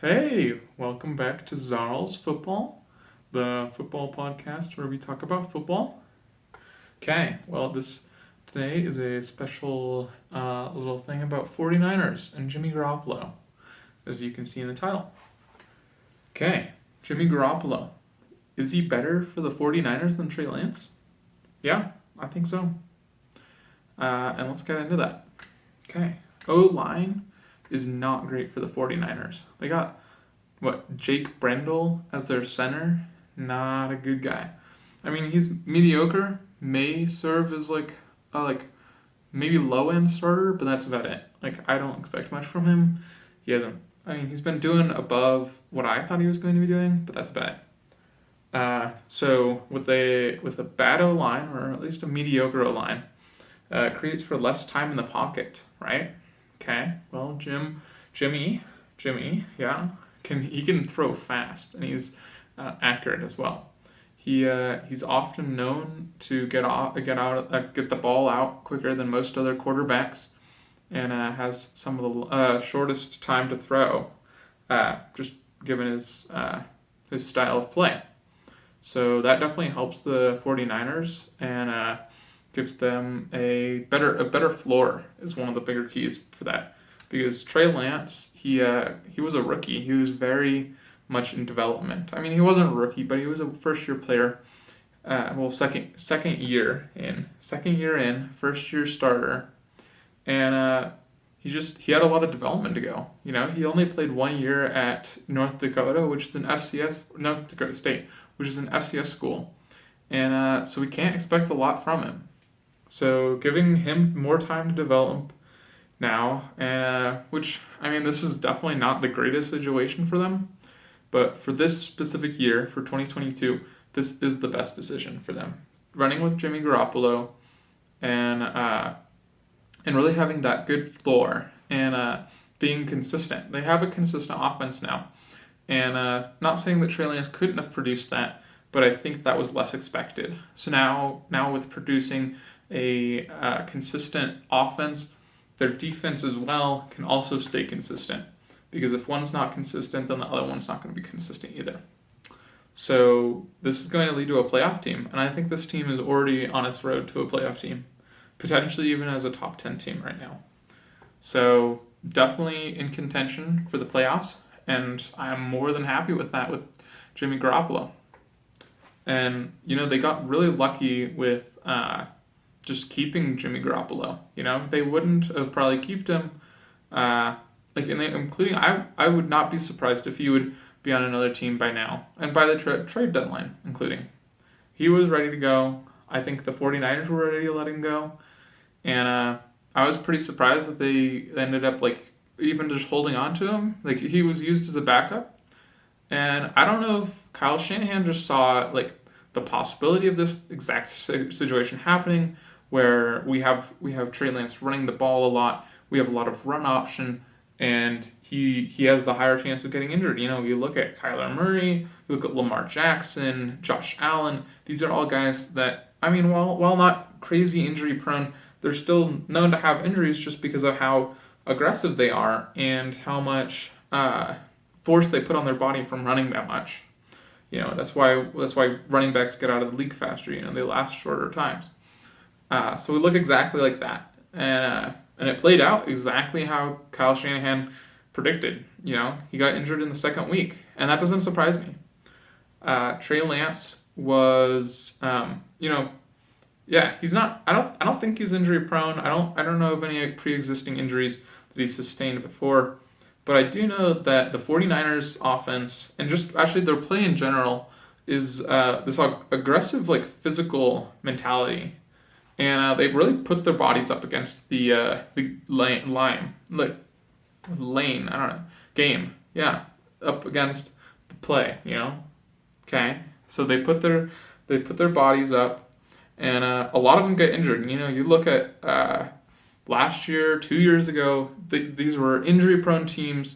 Hey, welcome back to Zarl's Football, the football podcast where we talk about football. Okay, well, this today is a special little thing about 49ers and Jimmy Garoppolo, as you can see in the title. Okay, Jimmy Garoppolo. Is he better for the 49ers than Trey Lance? Yeah, I think so. And let's get into that. Okay, O-line is not great for the 49ers. They got Jake Brendel as their center? Not a good guy. I mean, he's mediocre. May serve as maybe low end starter, but that's about it. I don't expect much from him. He hasn't. I mean, he's been doing above what I thought he was going to be doing, but that's about it. So with a bad O line, or at least a mediocre O line, creates for less time in the pocket, right? Okay. Well, Jimmy, yeah, he can throw fast, and he's accurate as well. He's often known to get the ball out quicker than most other quarterbacks, and has some of the shortest time to throw, just given his style of play. So that definitely helps the 49ers and gives them a better floor is one of the bigger keys for that. Because Trey Lance, he was a rookie. He was very much in development. I mean, he wasn't a rookie, but he was a first year player. Second year in, first year starter, and he had a lot of development to go. You know, he only played 1 year at North Dakota, which is an FCS North Dakota State, which is an FCS school, and so we can't expect a lot from him. So giving him more time to develop now, which I mean, this is definitely not the greatest situation for them, but for this specific year, for 2022, this is the best decision for them. Running with Jimmy Garoppolo, and really having that good floor and being consistent. They have a consistent offense now, and not saying that Trey Lance couldn't have produced that, but I think that was less expected. So now with producing a consistent offense, their defense as well can also stay consistent. Because if one's not consistent, then the other one's not going to be consistent either. So this is going to lead to a playoff team, and I think this team is already on its road to a playoff team, potentially even as a top 10 team right now. So definitely in contention for the playoffs, and I'm more than happy with that with Jimmy Garoppolo. And, you know, they got really lucky with just keeping Jimmy Garoppolo. You know, they wouldn't have probably kept him. Including, I would not be surprised if he would be on another team by now. And by the trade deadline, including. He was ready to go. I think the 49ers were ready to let him go. And I was pretty surprised that they ended up, even just holding on to him. He was used as a backup. And I don't know if Kyle Shanahan just saw, the possibility of this exact situation happening, where we have Trey Lance running the ball a lot. We have a lot of run option, and he has the higher chance of getting injured. You know, you look at Kyler Murray, you look at Lamar Jackson, Josh Allen. These are all guys that, I mean, while not crazy injury prone, they're still known to have injuries just because of how aggressive they are and how much force they put on their body from running that much. You know, that's why running backs get out of the league faster. You know, they last shorter times. So we look exactly like that, and it played out exactly how Kyle Shanahan predicted. You know, he got injured in the second week, and that doesn't surprise me. Trey Lance was, he's not. I don't think he's injury prone. I don't know of any pre-existing injuries that he's sustained before. But I do know that the 49ers offense, and just actually their play in general, is this aggressive, physical mentality. And they've really put their bodies up against the lane, I don't know, game. Yeah, up against the play, you know? Okay? So they put their bodies up, and a lot of them get injured. You know, you look at last year, 2 years ago, these were injury-prone teams,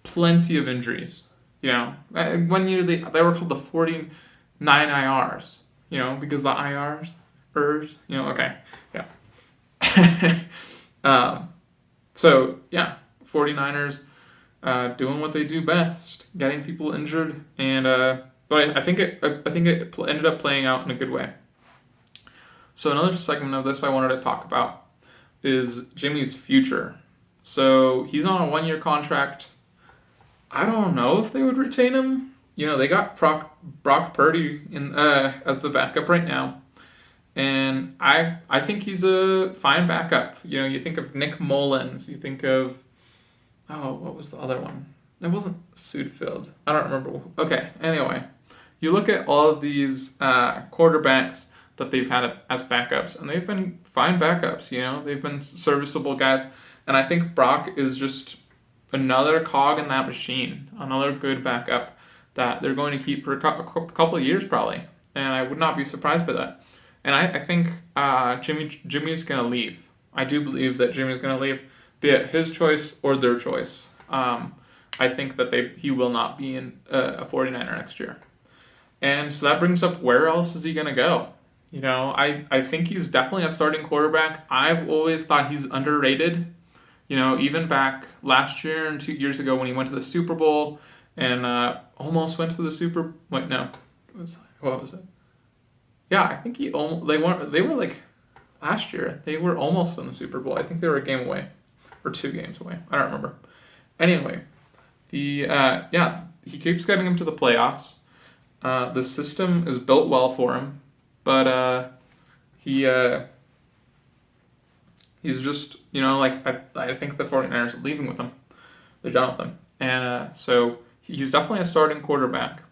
plenty of injuries. You know, 1 year they were called the 49 IRs, you know, because the IRs, you know, okay, yeah. So, yeah, 49ers, doing what they do best, getting people injured, and but I think it ended up playing out in a good way. So another segment of this I wanted to talk about is Jimmy's future. So he's on a 1-year contract. I don't know if they would retain him. They got Brock Purdy in as the backup right now, and I think he's a fine backup. You think of Nick Mullins, you think of what was the other one? It wasn't Sudfeld. I don't remember. Okay, anyway, you look at all of these quarterbacks that they've had as backups, and they've been fine backups. They've been serviceable guys, and I think Brock is just another cog in that machine, another good backup that they're going to keep for a couple of years probably, and I would not be surprised by that. And I think Jimmy's going to leave. I do believe that Jimmy's going to leave, be it his choice or their choice. I think that he will not be in a 49er next year. And so that brings up, where else is he going to go? I think he's definitely a starting quarterback. I've always thought he's underrated. Even back last year and 2 years ago when he went to the Super Bowl and almost went to the what was it? Yeah, I think they were like last year. They were almost in the Super Bowl. I think they were a game away or 2 games away. I don't remember. Anyway, he keeps getting him to the playoffs. The system is built well for him, but he's just, I think the 49ers are leaving with him. They're done with him. And so he's definitely a starting quarterback.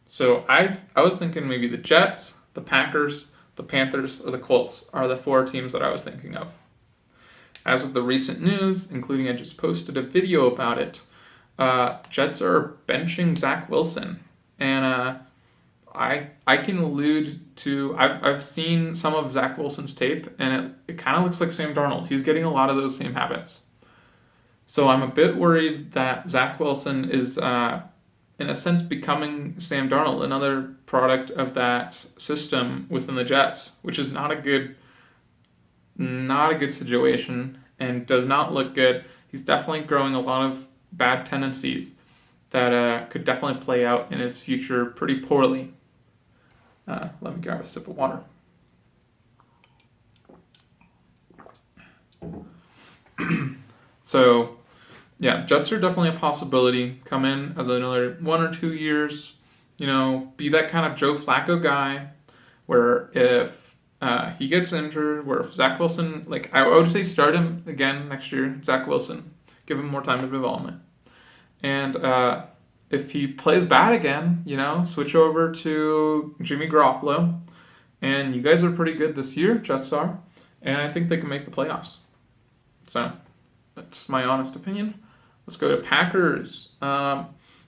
So I was thinking maybe the Jets, the Packers, the Panthers, or the Colts are the 4 teams that I was thinking of. As of the recent news, including I just posted a video about it, Jets are benching Zach Wilson. And I can allude to, I've seen some of Zach Wilson's tape, and it kind of looks like Sam Darnold. He's getting a lot of those same habits. So I'm a bit worried that Zach Wilson is, in a sense, becoming Sam Darnold, another product of that system within the Jets, which is not a good situation and does not look good. He's definitely growing a lot of bad tendencies that could definitely play out in his future pretty poorly. Let me grab a sip of water. So, yeah, Jets are definitely a possibility. Come in as another 1 or 2 years, be that kind of Joe Flacco guy, where if he gets injured, where if Zach Wilson, I would say start him again next year, Zach Wilson, give him more time of development. And if he plays bad again, switch over to Jimmy Garoppolo. And you guys are pretty good this year, Jets are. And I think they can make the playoffs. So, that's my honest opinion. Let's go to Packers.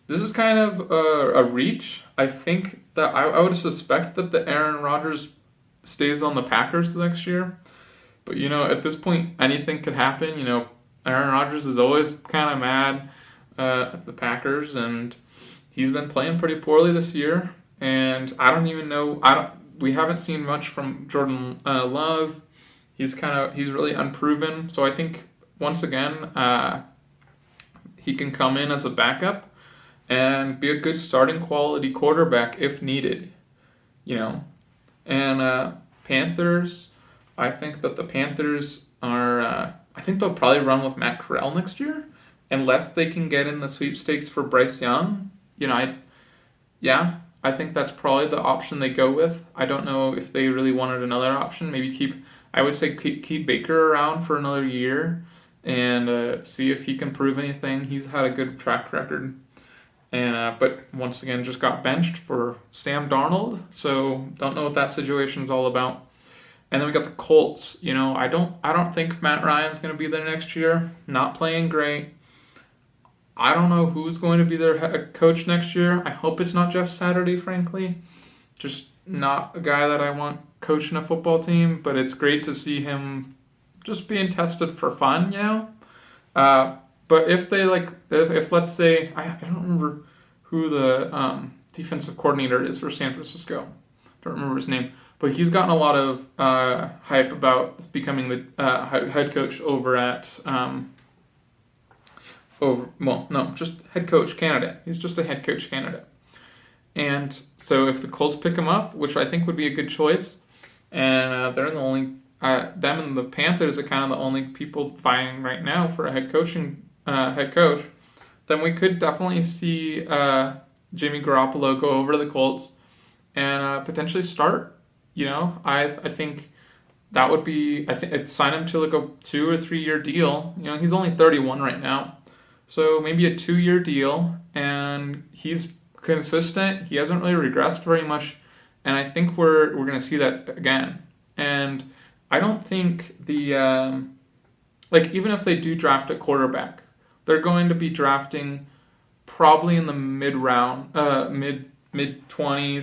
This is kind of a reach. I think that I would suspect that the Aaron Rodgers stays on the Packers next year. But, at this point, anything could happen. Aaron Rodgers is always kind of mad at the Packers, and he's been playing pretty poorly this year. And I don't even know. We haven't seen much from Jordan Love. He's really unproven. So I think once again, he can come in as a backup and be a good starting quality quarterback if needed. And Panthers, I think that the Panthers are. I think they'll probably run with Matt Corral next year, unless they can get in the sweepstakes for Bryce Young. I think that's probably the option they go with. I don't know if they really wanted another option. Maybe keep Baker around for another year and see if he can prove anything. He's had a good track record. And but once again, just got benched for Sam Darnold, so don't know what that situation's all about. And then we got the Colts. I don't think Matt Ryan's going to be there next year. Not playing great. I don't know who's going to be their head coach next year. I hope it's not Jeff Saturday, frankly. Just not a guy that I want coaching a football team, but it's great to see him just being tested for fun, But if they if let's say, I don't remember who the defensive coordinator is for San Francisco. Don't remember his name. But he's gotten a lot of hype about becoming the head coach over at just head coach candidate. He's just a head coach candidate. And so if the Colts pick him up, which I think would be a good choice, and they're the only, them and the Panthers are kind of the only people vying right now for a head coach, then we could definitely see Jimmy Garoppolo go over to the Colts and potentially start. I think that would be, I'd sign him to like a 2 or 3 year deal. He's only 31 right now. So maybe a 2-year deal, and he's consistent. He hasn't really regressed very much, and I think we're going to see that again. And I don't think even if they do draft a quarterback, they're going to be drafting probably in the mid 20s,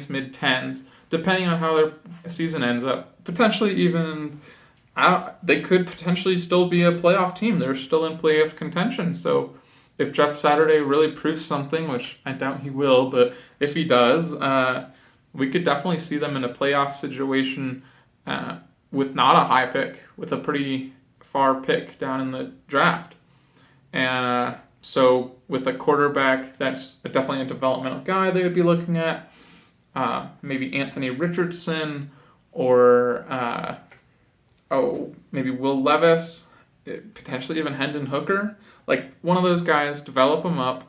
mid 10s, depending on how their season ends up. Potentially even, they could potentially still be a playoff team. They're still in playoff contention. So if Jeff Saturday really proves something, which I doubt he will, but if he does, we could definitely see them in a playoff situation with not a high pick, with a pretty far pick down in the draft. And so with a quarterback that's definitely a developmental guy they would be looking at, maybe Anthony Richardson or maybe Will Levis, potentially even Hendon Hooker. Like one of those guys, develop them up.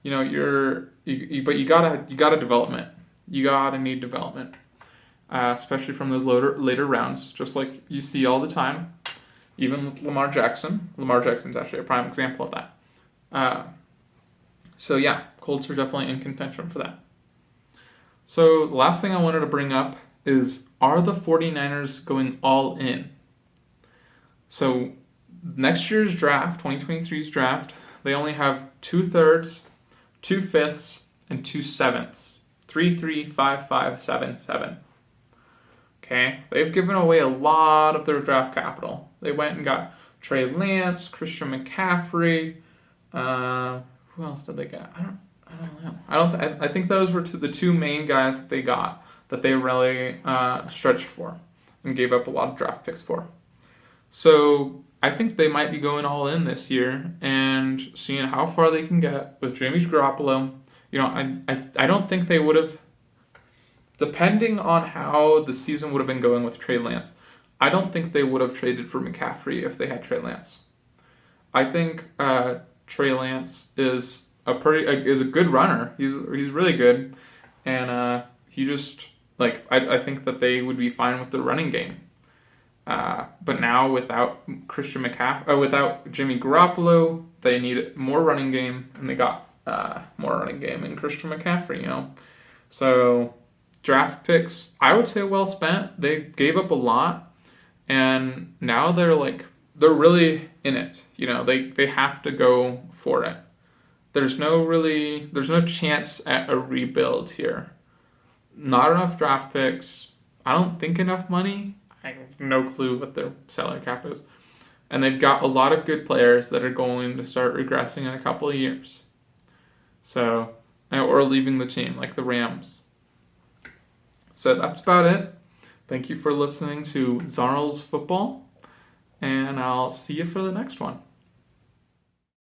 But you gotta development. You gotta need development, especially from those later rounds, just like you see all the time. Even with Lamar Jackson. Lamar Jackson's actually a prime example of that. So yeah, Colts are definitely in contention for that. So the last thing I wanted to bring up is, are the 49ers going all in? So next year's draft, 2023's draft, they only have 2/3, 2/5, and 2/7. 3, 3, 5, 5, 7, 7. Okay, they've given away a lot of their draft capital. They went and got Trey Lance, Christian McCaffrey. Who else did they get? I don't know. I think those were the two main guys that they got, that they really stretched for and gave up a lot of draft picks for. So I think they might be going all in this year and seeing how far they can get with Jimmy Garoppolo. I don't think they would have, depending on how the season would have been going with Trey Lance, I don't think they would have traded for McCaffrey if they had Trey Lance. I think Trey Lance is a good runner. He's really good, and he just I think that they would be fine with the running game. But now without without Jimmy Garoppolo, they need more running game, and they got more running game in Christian McCaffrey. So draft picks, I would say well spent. They gave up a lot, and now they're really in it. They have to go for it. There's no chance at a rebuild here. Not enough draft picks. I don't think enough money. I have no clue what their salary cap is. And they've got a lot of good players that are going to start regressing in a couple of years. So, or leaving the team, like the Rams. So that's about it. Thank you for listening to Zarls Football, and I'll see you for the next one.